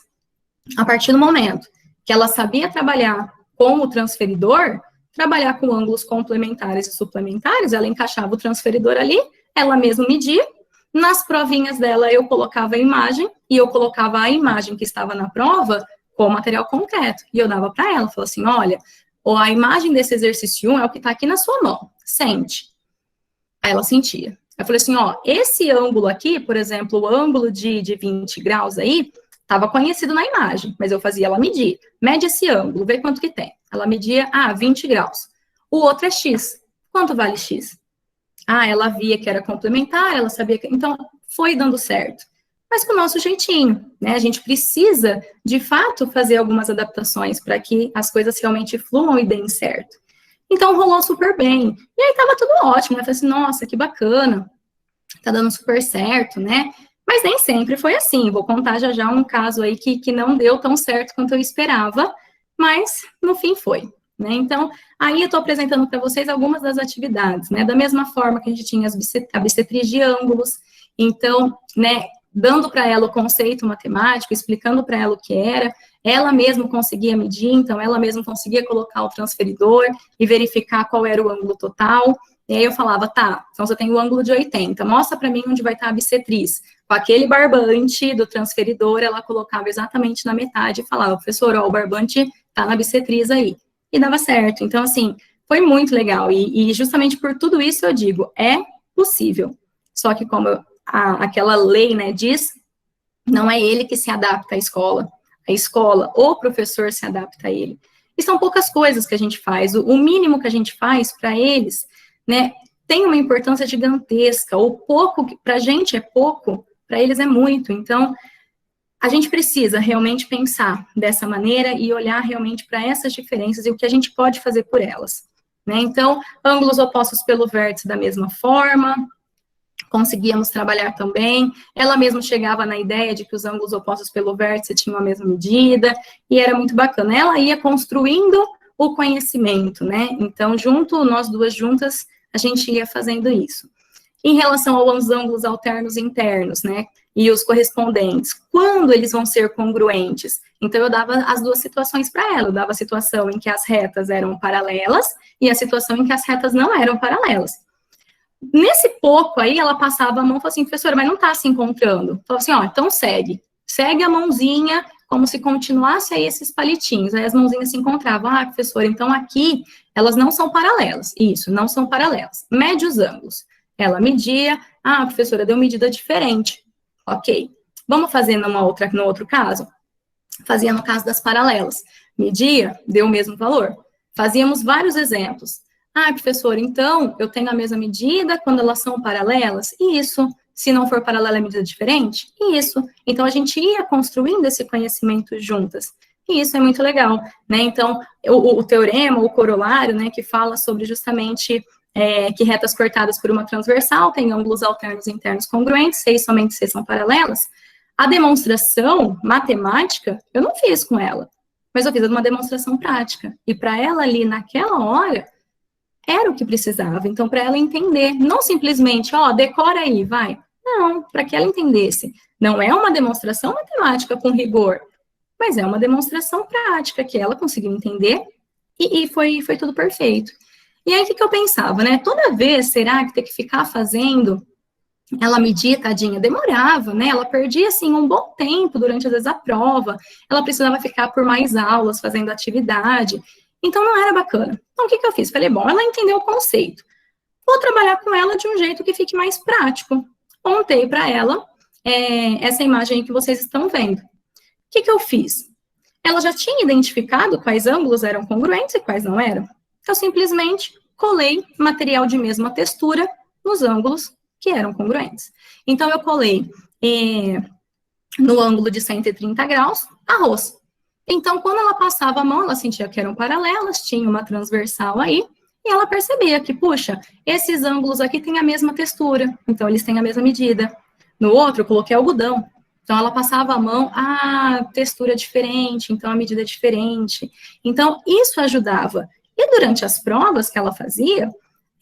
a partir do momento que ela sabia trabalhar com o transferidor, trabalhar com ângulos complementares e suplementares, ela encaixava o transferidor ali, ela mesma media. Nas provinhas dela, eu colocava a imagem, e eu colocava a imagem que estava na prova com material concreto. E eu dava para ela, falava assim, olha, a imagem desse exercício 1 é o que está aqui na sua mão, sente. Aí ela sentia. Eu falei assim, ó, esse ângulo aqui, por exemplo, o ângulo de 20 graus aí, estava conhecido na imagem, mas eu fazia ela medir. Mede esse ângulo, vê quanto que tem. Ela media, 20 graus. O outro é X. Quanto vale X? Ela via que era complementar, ela sabia que... Então, foi dando certo. Mas com o nosso jeitinho, né? A gente precisa, de fato, fazer algumas adaptações para que as coisas realmente fluam e deem certo. Então, rolou super bem. E aí, tava tudo ótimo, né? Eu falei assim, nossa, que bacana. Tá dando super certo, né? Mas nem sempre foi assim. Vou contar já um caso aí que não deu tão certo quanto eu esperava, mas no fim foi, né? Então, aí eu tô apresentando para vocês algumas das atividades, né? Da mesma forma que a gente tinha a bissetriz de ângulos. Então, né, dando para ela o conceito matemático, explicando para ela o que era, ela mesma conseguia medir, então ela mesma conseguia colocar o transferidor e verificar qual era o ângulo total. E aí eu falava, tá, então você tem o ângulo de 80, mostra para mim onde vai estar a bissetriz. Com aquele barbante do transferidor, ela colocava exatamente na metade e falava, professor, ó, o barbante tá na bissetriz aí. E dava certo. Então, assim, foi muito legal. E justamente por tudo isso eu digo, é possível. Só que como aquela lei, né, diz, não é ele que se adapta à escola. A escola, o professor se adapta a ele. E são poucas coisas que a gente faz. O mínimo que a gente faz para eles, né, tem uma importância gigantesca. O pouco, para a gente é pouco, para eles é muito. Então, a gente precisa realmente pensar dessa maneira e olhar realmente para essas diferenças e o que a gente pode fazer por elas, né? Então, ângulos opostos pelo vértice da mesma forma, conseguíamos trabalhar também. Ela mesma chegava na ideia de que os ângulos opostos pelo vértice tinham a mesma medida, e era muito bacana. Ela ia construindo o conhecimento, né? Então, nós duas juntas, a gente ia fazendo isso. Em relação aos ângulos alternos internos, né? E os correspondentes, quando eles vão ser congruentes? Então, eu dava as duas situações para ela. Eu dava a situação em que as retas eram paralelas e a situação em que as retas não eram paralelas. Nesse pouco aí, ela passava a mão e falou assim, professora, mas não está se encontrando. Falou assim, ó, então segue a mãozinha, como se continuasse aí esses palitinhos. Aí as mãozinhas se encontravam. Professora, então aqui, elas não são paralelas. Isso, não são paralelas. Mede os ângulos. Ela media, professora, deu medida diferente. Ok. Vamos fazer no outro caso? Fazia no caso das paralelas. Media, deu o mesmo valor. Fazíamos vários exemplos. Ah, professor, então eu tenho a mesma medida quando elas são paralelas? Isso. Se não for paralela, é medida diferente? Isso. Então, a gente ia construindo esse conhecimento juntas. E isso é muito legal, né? Então, o teorema, o corolário, né, que fala sobre justamente que retas cortadas por uma transversal têm ângulos alternos e internos congruentes, se e somente se são paralelas. A demonstração matemática, eu não fiz com ela, mas eu fiz uma demonstração prática. E para ela ali, naquela hora, era o que precisava. Então, para ela entender, não simplesmente, decora aí, vai. Não, para que ela entendesse. Não é uma demonstração matemática com rigor, mas é uma demonstração prática que ela conseguiu entender e foi tudo perfeito. E aí, o que eu pensava, né? Toda vez, será que ter que ficar fazendo, ela media, tadinha, demorava, né? Ela perdia, assim, um bom tempo durante, às vezes, a prova. Ela precisava ficar por mais aulas, fazendo atividade. Então, não era bacana. Então, o que eu fiz? Falei, bom, ela entendeu o conceito. Vou trabalhar com ela de um jeito que fique mais prático. Montei para ela essa imagem que vocês estão vendo. O que eu fiz? Ela já tinha identificado quais ângulos eram congruentes e quais não eram. Eu simplesmente colei material de mesma textura nos ângulos que eram congruentes. Então, eu colei no ângulo de 130 graus, arroz. Então, quando ela passava a mão, ela sentia que eram paralelas, tinha uma transversal aí, e ela percebia que, puxa, esses ângulos aqui têm a mesma textura, então eles têm a mesma medida. No outro, eu coloquei algodão. Então, ela passava a mão, textura é diferente, então a medida é diferente. Então, isso ajudava. E durante as provas que ela fazia,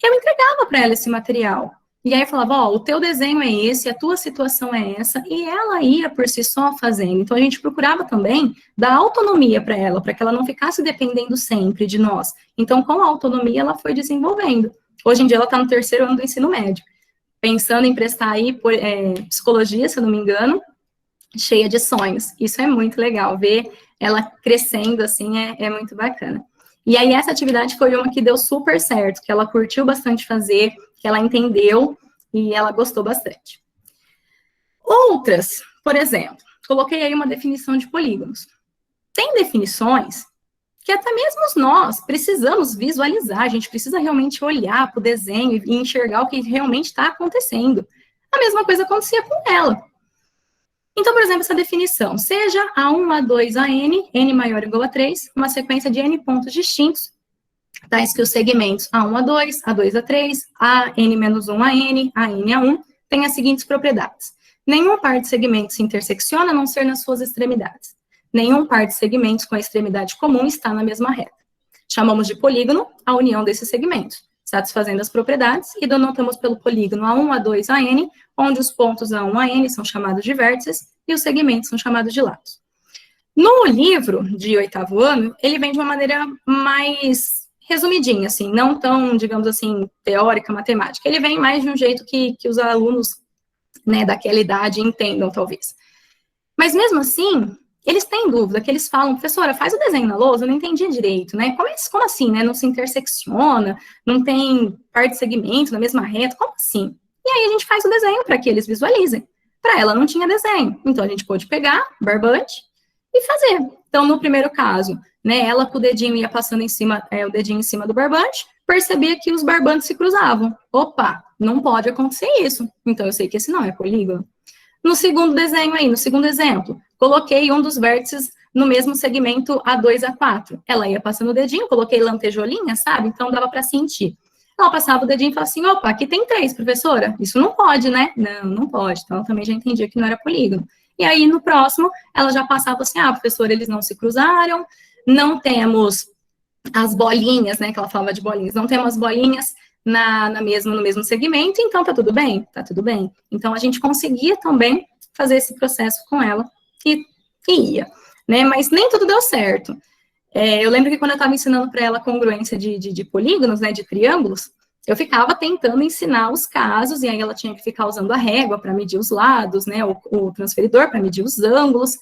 eu entregava para ela esse material. E aí eu falava, o teu desenho é esse, a tua situação é essa, e ela ia por si só fazendo. Então, a gente procurava também dar autonomia para ela, para que ela não ficasse dependendo sempre de nós. Então, com a autonomia, ela foi desenvolvendo. Hoje em dia, ela está no 3º ano do ensino médio, pensando em prestar aí psicologia, se eu não me engano, cheia de sonhos. Isso é muito legal, ver ela crescendo assim é muito bacana. E aí, essa atividade foi uma que deu super certo, que ela curtiu bastante fazer, que ela entendeu e ela gostou bastante. Outras, por exemplo, coloquei aí uma definição de polígonos. Tem definições que até mesmo nós precisamos visualizar, a gente precisa realmente olhar para o desenho e enxergar o que realmente está acontecendo. A mesma coisa acontecia com ela. Então, por exemplo, essa definição, seja A1, A2, AN, N maior ou igual a 3, uma sequência de N pontos distintos, tais que os segmentos A1, A2, A2, A3, AN-1, AN, AN, A1, têm as seguintes propriedades. Nenhum par de segmentos se intersecciona, a não ser nas suas extremidades. Nenhum par de segmentos com a extremidade comum está na mesma reta. Chamamos de polígono a união desses segmentos, satisfazendo as propriedades, e denotamos pelo polígono A1, A2, AN, onde os pontos A1, AN são chamados de vértices e os segmentos são chamados de lados. No livro de 8º ano, ele vem de uma maneira mais resumidinha, assim, não tão, digamos assim, teórica, matemática. Ele vem mais de um jeito que os alunos, né, daquela idade entendam, talvez. Mas mesmo assim, eles têm dúvida, que eles falam, professora, faz o desenho na lousa, eu não entendi direito, né? Como assim, né? Não se intersecciona, não tem par de segmento na mesma reta, como assim? E aí a gente faz o desenho para que eles visualizem. Para ela não tinha desenho, então a gente pôde pegar barbante e fazer. Então, no primeiro caso, né, ela com o dedinho ia passando em cima, o dedinho em cima do barbante, percebia que os barbantes se cruzavam. Opa, não pode acontecer isso. Então, eu sei que esse não é polígono. No segundo desenho aí, no segundo exemplo, coloquei um dos vértices no mesmo segmento A2, A4. Ela ia passando o dedinho, coloquei lantejolinha, sabe? Então, dava para sentir. Ela passava o dedinho e falava assim, opa, aqui tem 3, professora. Isso não pode, né? Não, não pode. Então, eu também já entendia que não era polígono. E aí, no próximo, ela já passava assim, professora, eles não se cruzaram, não temos as bolinhas, né, que ela falava de bolinhas, não temos as bolinhas no mesmo segmento, então tá tudo bem? Tá tudo bem. Então, a gente conseguia também fazer esse processo com ela e ia, né, mas nem tudo deu certo. Eu lembro que quando eu estava ensinando para ela a congruência de polígonos, né, de triângulos, eu ficava tentando ensinar os casos, e aí ela tinha que ficar usando a régua para medir os lados, né, o transferidor para medir os ângulos,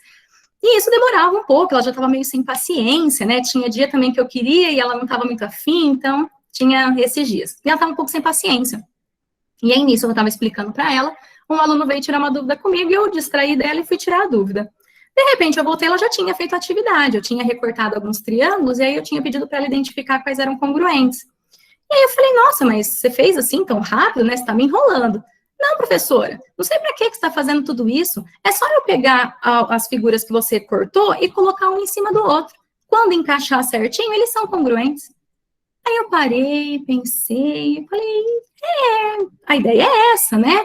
e isso demorava um pouco, ela já estava meio sem paciência, né, tinha dia também que eu queria e ela não estava muito afim, então tinha esses dias. E ela estava um pouco sem paciência. E aí, nisso, eu estava explicando para ela, um aluno veio tirar uma dúvida comigo, e eu distraí dela e fui tirar a dúvida. De repente, eu voltei, ela já tinha feito a atividade, eu tinha recortado alguns triângulos, e aí eu tinha pedido para ela identificar quais eram congruentes. E aí eu falei, nossa, mas você fez assim tão rápido, né? Você tá me enrolando. Não, professora, não sei para que você está fazendo tudo isso. É só eu pegar as figuras que você cortou e colocar um em cima do outro. Quando encaixar certinho, eles são congruentes. Aí eu parei, pensei, falei, a ideia é essa, né?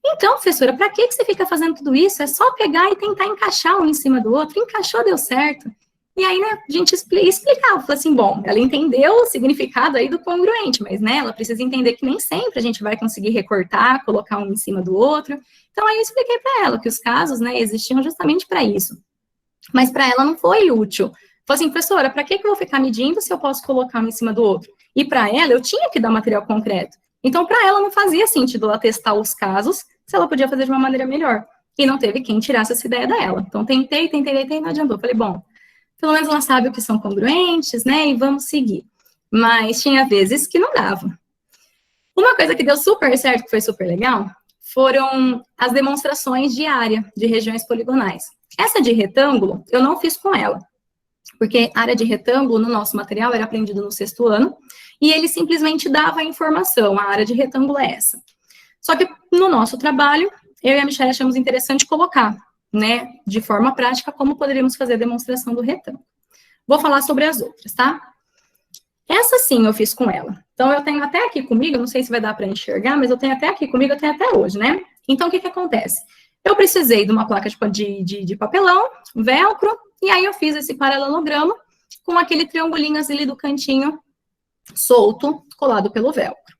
Então, professora, para que você fica fazendo tudo isso? É só pegar e tentar encaixar um em cima do outro. Encaixou, deu certo. E aí, né, a gente explicava, falou assim, bom, ela entendeu o significado aí do congruente, mas, né, ela precisa entender que nem sempre a gente vai conseguir recortar, colocar um em cima do outro. Então, aí eu expliquei para ela que os casos, né, existiam justamente para isso. Mas para ela não foi útil. Falei assim, professora, para que eu vou ficar medindo se eu posso colocar um em cima do outro? E para ela, eu tinha que dar material concreto. Então, para ela, não fazia sentido ela testar os casos se ela podia fazer de uma maneira melhor. E não teve quem tirasse essa ideia dela. Então, tentei, não adiantou. Falei, bom, pelo menos ela sabe o que são congruentes, né, e vamos seguir. Mas tinha vezes que não dava. Uma coisa que deu super certo, que foi super legal, foram as demonstrações de área de regiões poligonais. Essa de retângulo, eu não fiz com ela, porque área de retângulo no nosso material era aprendido no 6º ano, e ele simplesmente dava a informação, a área de retângulo é essa. Só que no nosso trabalho, eu e a Michelle achamos interessante colocar, né, de forma prática, como poderíamos fazer a demonstração do retângulo. Vou falar sobre as outras, tá? Essa sim eu fiz com ela. Então, eu tenho até aqui comigo, não sei se vai dar para enxergar, mas eu tenho até aqui comigo, eu tenho até hoje, né? Então, o que acontece? Eu precisei de uma placa de papelão, velcro, e aí eu fiz esse paralelogramo com aquele triangulinho ali do cantinho solto, colado pelo velcro.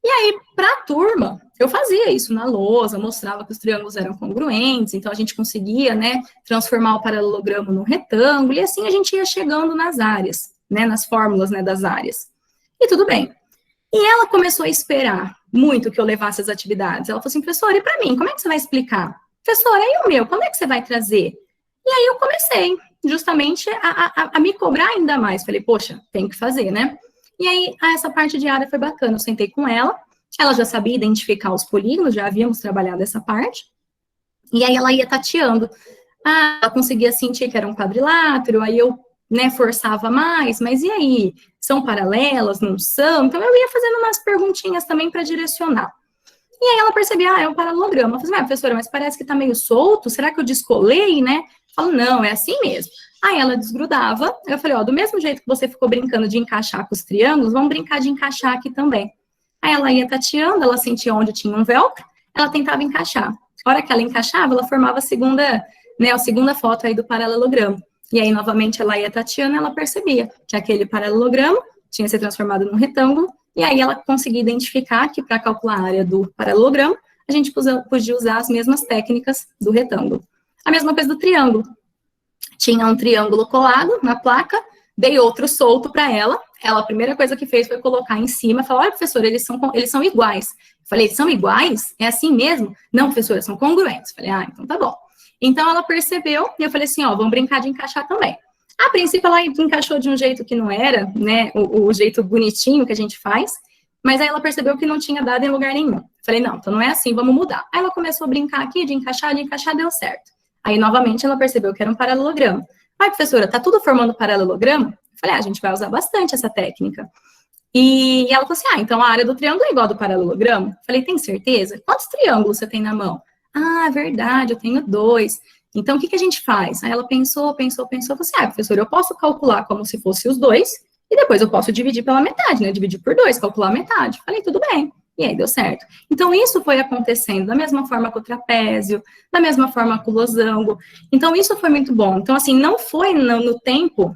E aí, para a turma, eu fazia isso na lousa, mostrava que os triângulos eram congruentes, então a gente conseguia, né, transformar o paralelogramo num retângulo, e assim a gente ia chegando nas áreas, né, nas fórmulas, né, das áreas. E tudo bem. E ela começou a esperar muito que eu levasse as atividades. Ela falou assim, professora, e para mim, como é que você vai explicar? Professora, e o meu, quando é que você vai trazer? E aí eu comecei, justamente, a me cobrar ainda mais. Falei, poxa, tem que fazer, né? E aí, essa parte de área foi bacana. Eu sentei com ela já sabia identificar os polígonos, já havíamos trabalhado essa parte. E aí ela ia tateando. Ela conseguia sentir que era um quadrilátero, aí eu, né, forçava mais, mas e aí? São paralelas, não são? Então eu ia fazendo umas perguntinhas também para direcionar. E aí ela percebia, é um paralelograma. Eu falei, professora, mas parece que tá meio solto, será que eu descolei, né? Eu falo, não, é assim mesmo. Aí ela desgrudava, eu falei, ó, do mesmo jeito que você ficou brincando de encaixar com os triângulos, vamos brincar de encaixar aqui também. Aí ela ia tateando, ela sentia onde tinha um velcro, ela tentava encaixar. A hora que ela encaixava, ela formava a segunda foto aí do paralelogramo. E aí, novamente, ela ia tateando, ela percebia que aquele paralelogramo tinha se transformado num retângulo, e aí ela conseguia identificar que para calcular a área do paralelogramo, a gente podia usar as mesmas técnicas do retângulo. A mesma coisa do triângulo. Tinha um triângulo colado na placa, dei outro solto para ela. Ela, a primeira coisa que fez foi colocar em cima, falou, olha, professora, eles são iguais. Eu falei, eles são iguais? É assim mesmo? Não, professora, são congruentes. Eu falei, então tá bom. Então, ela percebeu, e eu falei assim, ó, vamos brincar de encaixar também. A princípio, ela encaixou de um jeito que não era, né, o jeito bonitinho que a gente faz, mas aí ela percebeu que não tinha dado em lugar nenhum. Eu falei, não, então não é assim, vamos mudar. Aí ela começou a brincar aqui de encaixar, deu certo. Aí, novamente, ela percebeu que era um paralelogramo. Professora, tá tudo formando paralelogramo? Eu falei, a gente vai usar bastante essa técnica. E ela falou assim, então a área do triângulo é igual do paralelogramo? Eu falei, tem certeza? Quantos triângulos você tem na mão? Verdade, eu tenho 2. Então, o que a gente faz? Aí ela pensou, falou assim, professora, eu posso calcular como se fosse os 2, e depois eu posso dividir pela metade, né? Dividir por 2, calcular a metade. Eu falei, tudo bem. E aí deu certo. Então, isso foi acontecendo da mesma forma com o trapézio, da mesma forma com o losango. Então, isso foi muito bom. Então, assim, não foi no tempo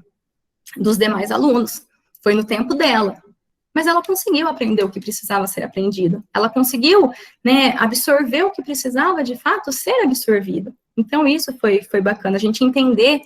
dos demais alunos, foi no tempo dela. Mas ela conseguiu aprender o que precisava ser aprendido. Ela conseguiu, né, absorver o que precisava, de fato, ser absorvido. Então, isso foi bacana. A gente entender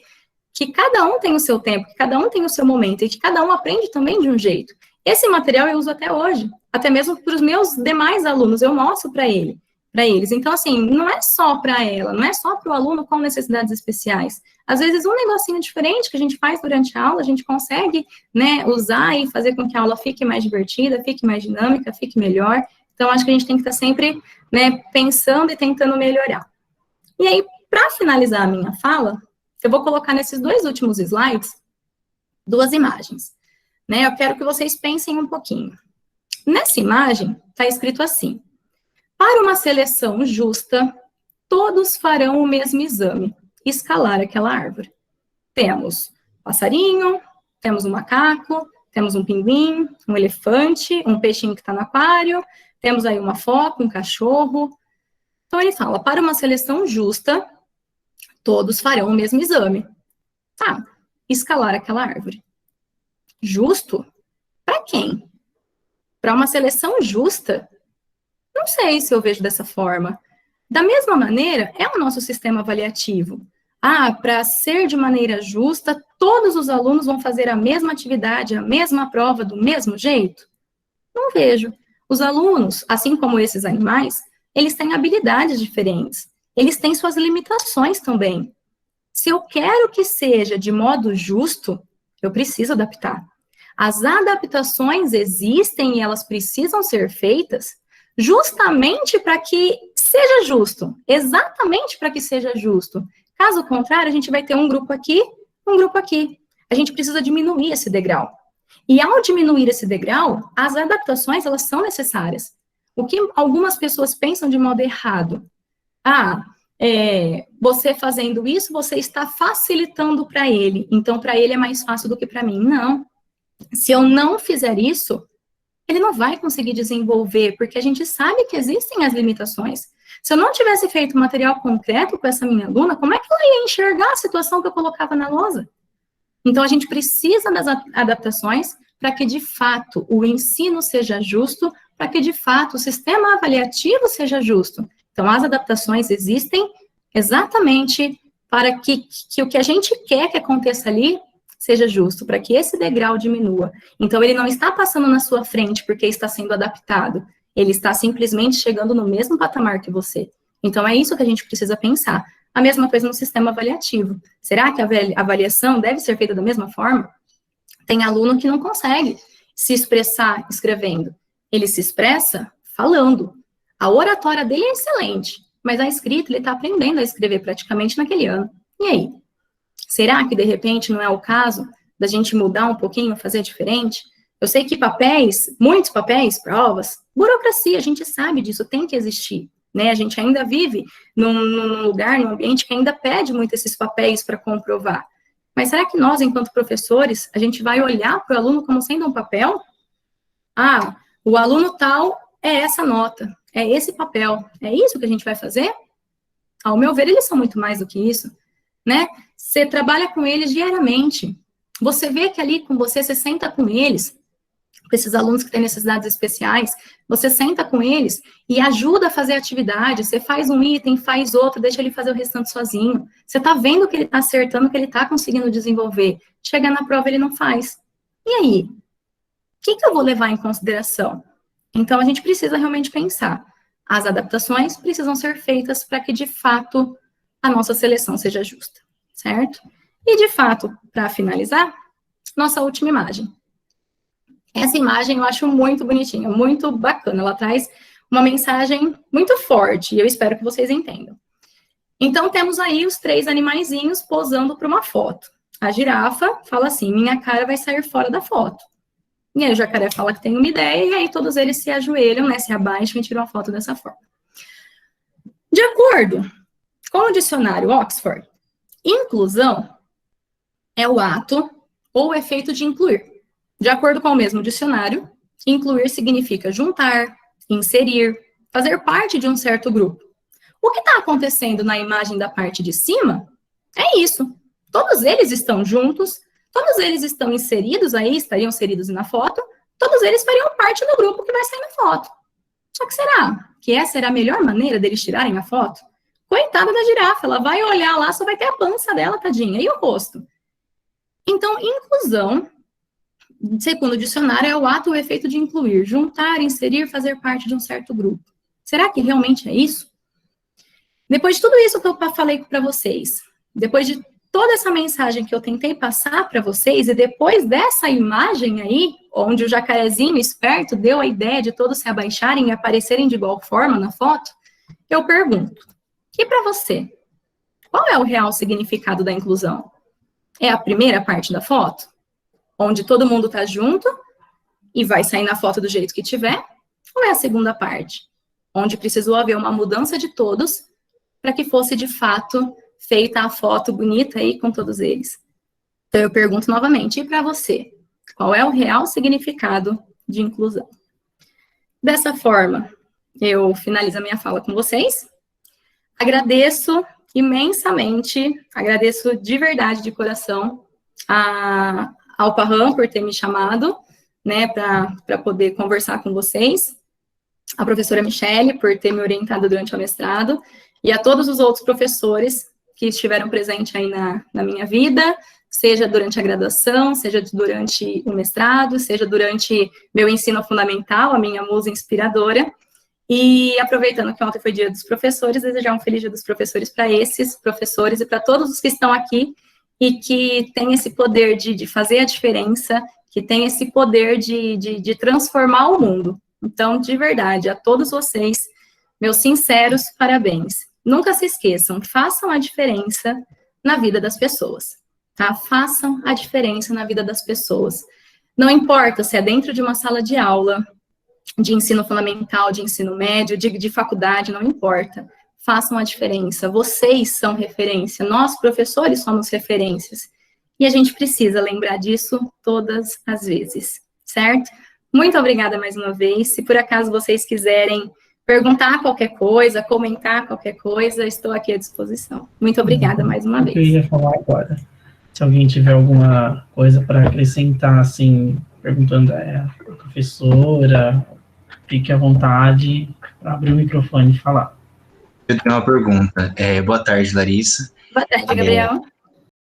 que cada um tem o seu tempo, que cada um tem o seu momento, e que cada um aprende também de um jeito. Esse material eu uso até hoje, até mesmo para os meus demais alunos, eu mostro para eles. Então, assim, não é só para ela, não é só para o aluno com necessidades especiais. Às vezes, um negocinho diferente que a gente faz durante a aula, a gente consegue, né, usar e fazer com que a aula fique mais divertida, fique mais dinâmica, fique melhor. Então, acho que a gente tem que estar sempre, né, pensando e tentando melhorar. E aí, para finalizar a minha fala, eu vou colocar nesses 2 últimos slides 2 imagens. Né, eu quero que vocês pensem um pouquinho. Nessa imagem, está escrito assim: para uma seleção justa, todos farão o mesmo exame, escalar aquela árvore. Temos passarinho, temos um macaco, temos um pinguim, um elefante, um peixinho que está no aquário, temos aí uma foca, um cachorro. Então, ele fala, para uma seleção justa, todos farão o mesmo exame. Tá, escalar aquela árvore. Justo? Para quem? Para uma seleção justa? Não sei se eu vejo dessa forma. Da mesma maneira, é o nosso sistema avaliativo. Para ser de maneira justa, todos os alunos vão fazer a mesma atividade, a mesma prova, do mesmo jeito? Não vejo. Os alunos, assim como esses animais, eles têm habilidades diferentes. Eles têm suas limitações também. Se eu quero que seja de modo justo, eu preciso adaptar. As adaptações existem e elas precisam ser feitas justamente para que seja justo, exatamente para que seja justo. Caso contrário, a gente vai ter um grupo aqui, um grupo aqui. A gente precisa diminuir esse degrau. E ao diminuir esse degrau, as adaptações, elas são necessárias. O que algumas pessoas pensam de modo errado? Você fazendo isso, você está facilitando para ele. Então, para ele é mais fácil do que para mim. Não. Se eu não fizer isso, ele não vai conseguir desenvolver, porque a gente sabe que existem as limitações. Se eu não tivesse feito material concreto com essa minha aluna, como é que ela ia enxergar a situação que eu colocava na lousa? Então, a gente precisa das adaptações para que, de fato, o ensino seja justo, para que, de fato, o sistema avaliativo seja justo. Então, as adaptações existem exatamente para que o que a gente quer que aconteça ali seja justo, para que esse degrau diminua. Então, ele não está passando na sua frente porque está sendo adaptado. Ele está simplesmente chegando no mesmo patamar que você. Então, é isso que a gente precisa pensar. A mesma coisa no sistema avaliativo. Será que a avaliação deve ser feita da mesma forma? Tem aluno que não consegue se expressar escrevendo. Ele se expressa falando. A oratória dele é excelente, mas a escrita, ele está aprendendo a escrever praticamente naquele ano. E aí? Será que, de repente, não é o caso da gente mudar um pouquinho, fazer diferente? Eu sei que papéis, muitos papéis, provas, burocracia, a gente sabe disso, tem que existir, né? A gente ainda vive num lugar, num ambiente que ainda pede muito esses papéis para comprovar. Mas será que nós, enquanto professores, a gente vai olhar para o aluno como sendo um papel? O aluno tal é essa nota, é esse papel, é isso que a gente vai fazer? Ao meu ver, eles são muito mais do que isso, né? Você trabalha com eles diariamente. Você vê que ali com você senta com eles, com esses alunos que têm necessidades especiais, você senta com eles e ajuda a fazer a atividade, você faz um item, faz outro, deixa ele fazer o restante sozinho. Você está vendo que ele está acertando, que ele está conseguindo desenvolver. Chega na prova, ele não faz. E aí? O que eu vou levar em consideração? Então, a gente precisa realmente pensar. As adaptações precisam ser feitas para que, de fato, a nossa seleção seja justa, certo? E, de fato, para finalizar, nossa última imagem. Essa imagem eu acho muito bonitinha, muito bacana. Ela traz uma mensagem muito forte, e eu espero que vocês entendam. Então, temos aí os 3 animaizinhos posando para uma foto. A girafa fala assim, minha cara vai sair fora da foto. E aí o jacaré fala que tem uma ideia, e aí todos eles se ajoelham, né, se abaixam e tiram a foto dessa forma. De acordo com o dicionário Oxford, inclusão é o ato ou o efeito de incluir. De acordo com o mesmo dicionário, incluir significa juntar, inserir, fazer parte de um certo grupo. O que está acontecendo na imagem da parte de cima é isso. Todos eles estão juntos, todos eles estão inseridos aí, estariam inseridos na foto, todos eles fariam parte do grupo que vai sair na foto. Só que será que essa era a melhor maneira deles tirarem a foto? Coitada da girafa, ela vai olhar lá, só vai ter a pança dela, tadinha, e o rosto. Então, inclusão, segundo o dicionário, é o ato ou efeito de incluir, juntar, inserir, fazer parte de um certo grupo. Será que realmente é isso? Depois de tudo isso que eu falei para vocês, depois de toda essa mensagem que eu tentei passar para vocês, e depois dessa imagem aí, onde o jacarezinho esperto deu a ideia de todos se abaixarem e aparecerem de igual forma na foto, eu pergunto, e para você, qual é o real significado da inclusão? É a primeira parte da foto? Onde todo mundo está junto e vai sair na foto do jeito que tiver, ou é a segunda parte, onde precisou haver uma mudança de todos para que fosse, de fato, feita a foto bonita aí com todos eles? Então, eu pergunto novamente, e para você? Qual é o real significado de inclusão? Dessa forma, eu finalizo a minha fala com vocês. Agradeço imensamente, agradeço de verdade, de coração, ao Parram por ter me chamado, né, para poder conversar com vocês, a professora Michele por ter me orientado durante o mestrado, e a todos os outros professores que estiveram presentes aí na minha vida, seja durante a graduação, seja durante o mestrado, seja durante meu ensino fundamental, a minha musa inspiradora. E aproveitando que ontem foi dia dos professores, desejar um feliz dia dos professores para esses professores e para todos os que estão aqui e que têm esse poder de fazer a diferença, que têm esse poder de transformar o mundo. Então, de verdade, a todos vocês, meus sinceros parabéns. Nunca se esqueçam, façam a diferença na vida das pessoas, tá? Façam a diferença na vida das pessoas. Não importa se é dentro de uma sala de aula, de ensino fundamental, de ensino médio, de faculdade, não importa. Façam a diferença. Vocês são referência. Nós, professores, somos referências. E a gente precisa lembrar disso todas as vezes, certo? Muito obrigada mais uma vez. Se por acaso vocês quiserem perguntar qualquer coisa, comentar qualquer coisa, estou aqui à disposição. Muito obrigada mais uma vez. Eu ia falar agora. Se alguém tiver alguma coisa para acrescentar, assim, perguntando a professora, fique à vontade para abrir o microfone e falar. Eu tenho uma pergunta. Boa tarde, Larissa. Boa tarde, Gabriel.